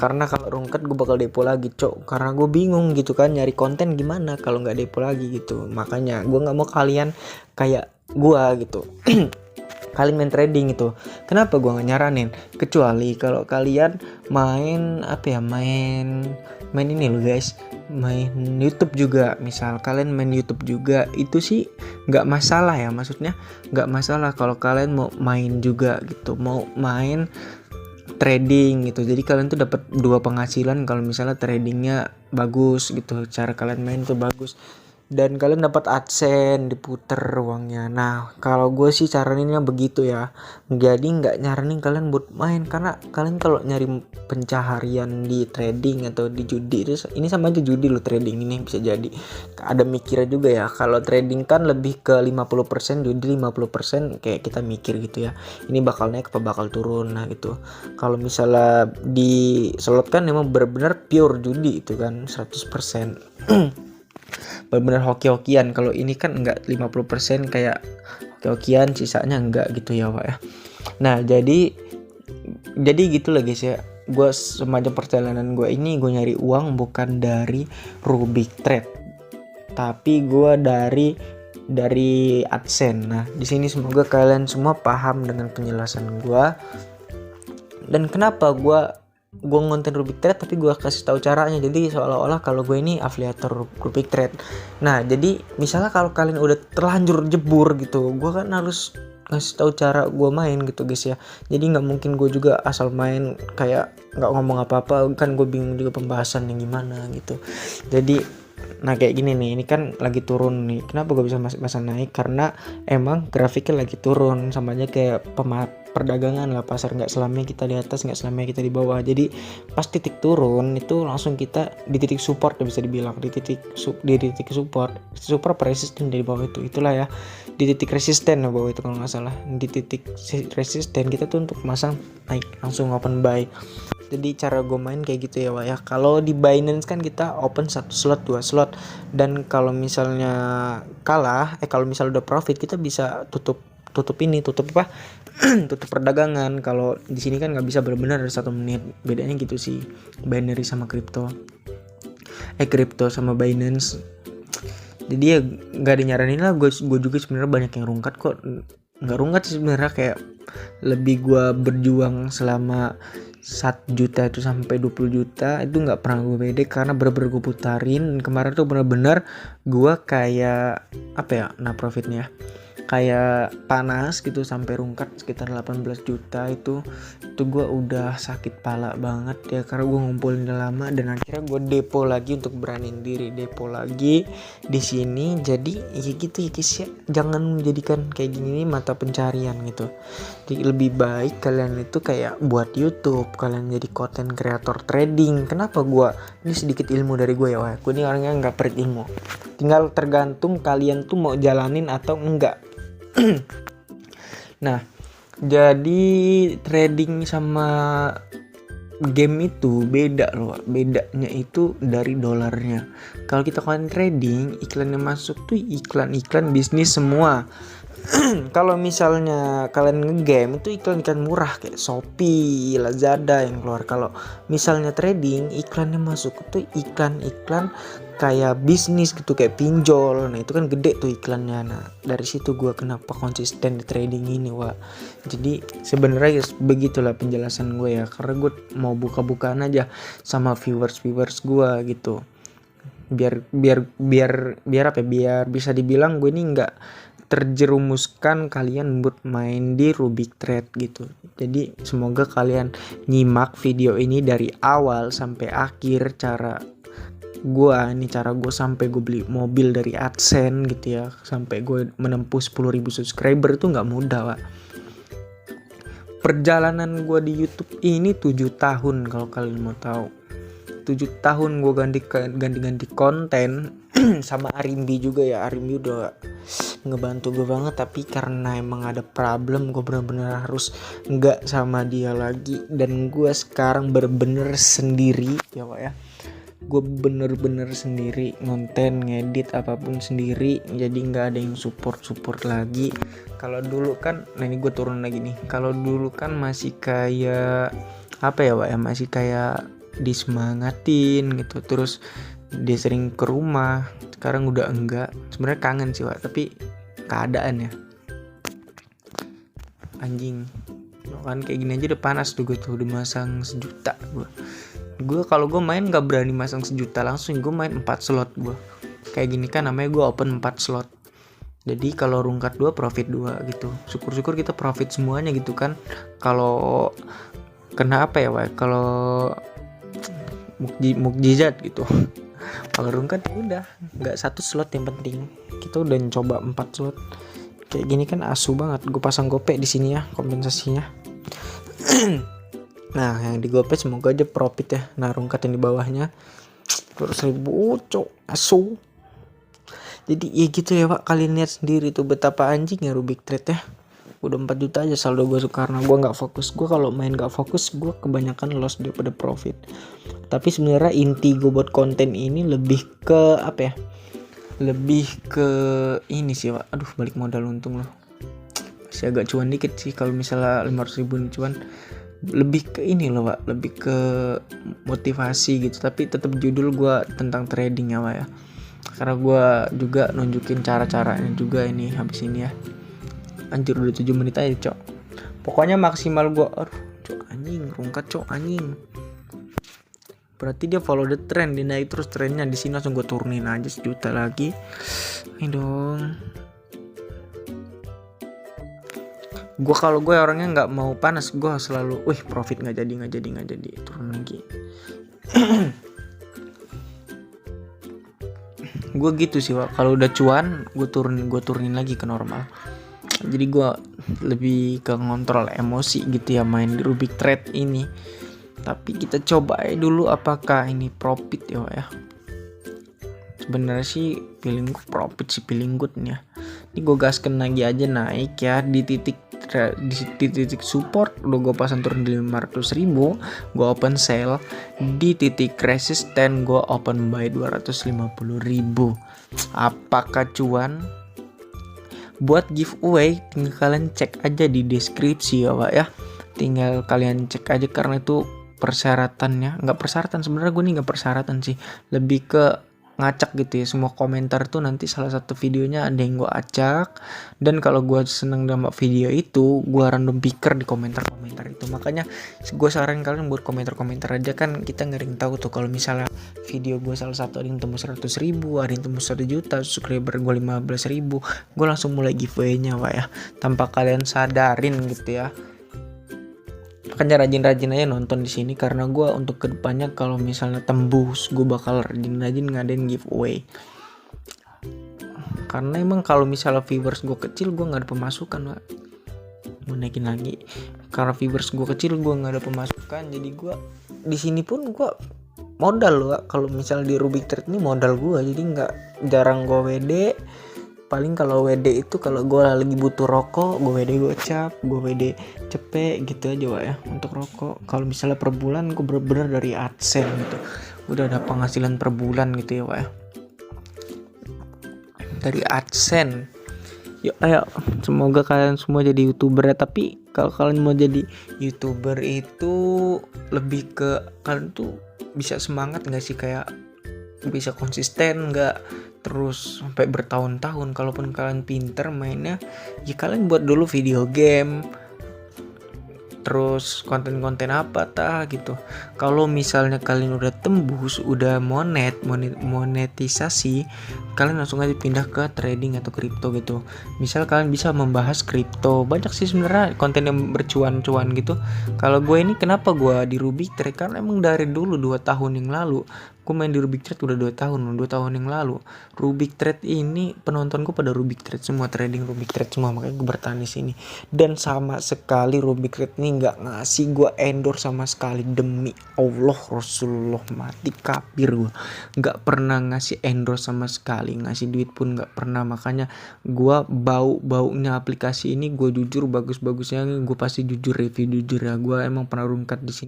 karena kalau rungkat gue bakal depo lagi cok, karena gue bingung gitu kan nyari konten gimana kalau nggak depo lagi gitu. Makanya gue nggak mau kalian kayak gue gitu kalian main trading itu. Kenapa gue nggak nyaranin, kecuali kalau kalian main apa ya, main ini loh guys, main YouTube juga. Misal kalian main YouTube juga, itu sih nggak masalah ya, maksudnya nggak masalah kalau kalian mau main juga gitu, mau main trading gitu. Jadi kalian tuh dapat dua penghasilan kalau misalnya tradingnya bagus gitu, cara kalian main tuh bagus, dan kalian dapat AdSense diputer uangnya. Nah kalau gue sih caraninnya begitu ya, jadi nggak nyaranin kalian buat main, karena kalian kalau nyari pencaharian di trading atau di judi itu, ini sama aja judi lo. Trading ini bisa jadi ada mikirnya juga ya. Kalau trading kan lebih ke 50%, judi 50%, kayak kita mikir gitu ya, ini bakal naik apa bakal turun. Nah gitu. Kalau misalnya di slot kan emang benar-benar pure judi itu kan 100% benar-benar hoki-hokian. Kalau ini kan enggak, 50% kayak hoki-hokian, sisanya enggak gitu ya Pak ya. Nah jadi gitu lah guys ya. Gue semacam perjalanan gue ini, gue nyari uang bukan dari Rubik Trade, tapi gue dari AdSense. Nah di sini semoga kalian semua paham dengan penjelasan gue, dan kenapa gue ngonten Rubik Trade tapi gue kasih tahu caranya. Jadi seolah-olah kalau gue ini afiliator Rubik Trade. Nah jadi misalnya kalau kalian udah terlanjur jebur gitu, gue kan harus ngasih tahu cara gue main gitu guys ya. Jadi nggak mungkin gue juga asal main kayak nggak ngomong apa-apa, kan gue bingung juga pembahasan yang gimana gitu. Jadi nah kayak gini nih, ini kan lagi turun nih. Kenapa gue bisa masa naik? Karena emang grafiknya lagi turun, sama aja kayak perdagangan lah, pasar nggak selamanya kita di atas, nggak selamanya kita di bawah. Jadi pas titik turun itu langsung kita di titik support, bisa dibilang di titik support resisten dari bawah itu, itulah ya, di titik resisten ya bawah itu kalau nggak salah. Di titik resisten kita tuh untuk masang naik langsung open buy. Jadi cara gue main kayak gitu ya Wak ya. Kalau di Binance kan kita open 1 slot 2 slot, dan kalau misalnya kalah kalau misalnya udah profit kita bisa tutup apa tutup perdagangan. Kalau di sini kan nggak bisa benar-benar 1 menit, bedanya gitu sih binary sama kripto sama Binance. Jadi ya nggak dinyaranin lah. Gue juga sebenarnya banyak yang rungkat kok, nggak rungkat sih sebenarnya, kayak lebih gue berjuang selama 1 juta itu sampai 20 juta itu nggak pernah gue pede, karena bener-bener gue putarin. Kemarin tuh bener-bener gue kayak apa ya, nah profitnya kayak panas gitu sampai rungkat sekitar 18 juta. Itu gue udah sakit pala banget ya, karena gue ngumpulin udah lama, dan akhirnya gue depo lagi untuk beraniin diri depo lagi di sini. Jadi ya gitu ya guys ya, jangan menjadikan kayak gini nih mata pencarian gitu. Jadi lebih baik kalian itu kayak buat YouTube, kalian jadi content creator trading. Kenapa gue ini sedikit ilmu dari gue ya, wah gue ini orangnya nggak pelit ilmu, tinggal tergantung kalian tuh mau jalanin atau enggak. Nah jadi trading sama game itu beda loh. Bedanya itu dari dolarnya. Kalau kita konten trading, iklan yang masuk tuh iklan bisnis semua. Kalau misalnya kalian ngegame itu iklan murah kayak Shopee, Lazada yang keluar. Kalau misalnya trading, iklan yang masuk itu iklan kayak bisnis gitu, kayak pinjol. Nah itu kan gede tuh iklannya. Nah dari situ gue kenapa konsisten di trading ini Wak. Jadi sebenarnya begitulah penjelasan gue ya, karena gue mau buka-bukaan aja sama viewers gue gitu, biar apa ya, biar bisa dibilang gue ini nggak terjerumuskan kalian buat main di Rubik Trade gitu. Jadi semoga kalian nyimak video ini dari awal sampai akhir, cara gue sampai gue beli mobil dari AdSense gitu ya, sampai gue menempuh 10.000 subscriber itu nggak mudah Pak. Perjalanan gue di YouTube ini 7 tahun kalau kalian mau tahu. 7 tahun gue ganti konten sama Arimbi juga ya. Arimbi udah ngebantu gue banget, tapi karena emang ada problem gue bener-bener harus nggak sama dia lagi, dan gue sekarang bener-bener sendiri ya Pak ya. Gue bener-bener sendiri, ngonten, ngedit apapun sendiri, jadi nggak ada yang support lagi. Kalau dulu kan, nah ini gue turun lagi nih, kalau dulu kan masih kayak apa ya Pak ya, masih kayak disemangatin gitu. Terus dia sering ke rumah, sekarang udah enggak. Sebenarnya kangen sih Wak, tapi keadaan ya anjing kan kayak gini aja udah panas tuh. Gue tuh udah masang 1 juta. Gue kalau gue main nggak berani masang 1 juta langsung, gue main 4 slot. Gue kayak gini kan namanya gue open 4 slot. Jadi kalau rungkat 2 profit 2 gitu. Syukur-syukur kita profit semuanya gitu kan. Kalau kena apa ya Wak, kalau mukjizat gitu. Kalau rungkat udah nggak 1 slot yang penting. Kita udah coba 4 slot. Kayak gini kan asu banget. Gue pasang gope di sini ya kompensasinya. Nah yang di gope semoga aja profit ya. Nah rungkat yang di bawahnya terus 1000 cok asu. Jadi ya gitu ya Pak, kalian lihat sendiri tuh betapa anjingnya Rubik Trade ya. Udah 4 juta aja saldo gue karena gue nggak fokus. Gue kalau main nggak fokus gue kebanyakan loss daripada profit. Tapi sebenarnya inti gue buat konten ini lebih ke apa ya? Lebih ke ini sih Pak. Aduh balik modal untung loh. Masih agak cuan dikit sih kalau misalnya 500.000 cuan. Lebih ke ini loh Pak, lebih ke motivasi gitu. Tapi tetap judul gue tentang trading ya Pak ya. Karena gue juga nunjukin cara-caranya juga ini habis ini ya. Anjir udah 7 menit aja cok. Pokoknya maksimal gue. Aduh cok anjing, rungkat cok anjing. Berarti dia follow the trend, dia naik terus trennya. Di sini langsung gue turunin aja 1 juta lagi. Ini dong. Gue kalau gue orangnya nggak mau panas, gue selalu, profit nggak jadi, turun lagi. Gue gitu sih Wak, kalau udah cuan gue turunin lagi ke normal. Jadi gue lebih ke ngontrol emosi gitu ya main di Rubik Trade ini. Tapi kita coba dulu apakah ini profit ya Wak ya. Sebenarnya sih feeling gue profit sih, feeling good nih ya. Ini gue gaskan lagi aja naik ya di titik support udah gue pasang turun di 500.000, gue open sell di titik resisten, gue open buy 250.000. Apakah cuan? Buat giveaway tinggal kalian cek aja di deskripsi ya Pak ya. Tinggal kalian cek aja karena itu persyaratannya, nggak persyaratan sebenarnya, gue nih nggak persyaratan sih, lebih ke ngacak gitu ya. Semua komentar tuh nanti salah satu videonya ada yang gue acak, dan kalau gue seneng sama video itu gue random picker di komentar-komentar itu. Makanya gue saran kalian buat komentar-komentar aja, kan kita nggak ada yang tahu tuh kalau misalnya video gue salah satu ada yang tembus 100.000, ada yang tembus 1 juta, subscriber gue 15.000, gue langsung mulai giveaway-nya Pak ya, tanpa kalian sadarin gitu ya. Makanya rajin-rajin aja nonton di sini, karena gue untuk kedepannya kalau misalnya tembus gue bakal rajin-rajin ngadain giveaway. Karena emang kalau misalnya viewers gue kecil gue nggak ada pemasukan Pak. Mau naikin lagi karena viewers gue kecil gue nggak ada pemasukan, jadi gue di sini pun gue modal loh. Kalau misalnya di Rubik Trade ini modal gue, jadi nggak jarang gue WD. Paling kalau WD itu kalau gue lagi butuh rokok, gue WD gocap, gue WD cepet gitu aja Wak ya untuk rokok. Kalau misalnya per bulan gue bener-bener dari AdSense gitu, udah ada penghasilan per bulan gitu ya Wak ya, dari AdSense. Yuk ayo, semoga kalian semua jadi YouTuber ya. Tapi kalau kalian mau jadi YouTuber itu lebih ke kalian tuh bisa semangat gak sih, kayak bisa konsisten nggak terus sampai bertahun-tahun. Kalaupun kalian pinter mainnya ya kalian buat dulu video game, terus konten-konten apa gitu. Kalau misalnya kalian udah tembus, udah monetisasi, kalian langsung aja pindah ke trading atau kripto gitu. Misal kalian bisa membahas kripto, banyak sih sebenarnya konten yang bercuan-cuan gitu. Kalau gue ini kenapa gue di Rubik Trade, karena emang dari dulu 2 tahun yang lalu gue main di Rubik Trade, udah 2 tahun yang lalu. Rubik Trade ini penonton gue pada Rubik Trade semua, trading Rubik Trade semua, makanya gue bertahan di sini. Dan sama sekali Rubik Trade ini nggak ngasih gue endorse sama sekali, demi Allah Rasulullah mati kafir gue nggak pernah ngasih endorse sama sekali, ngasih duit pun nggak pernah. Makanya gue baunya aplikasi ini gue jujur, bagus-bagusnya gue pasti jujur, review jujur ya. Gue emang pernah rungkat di sini.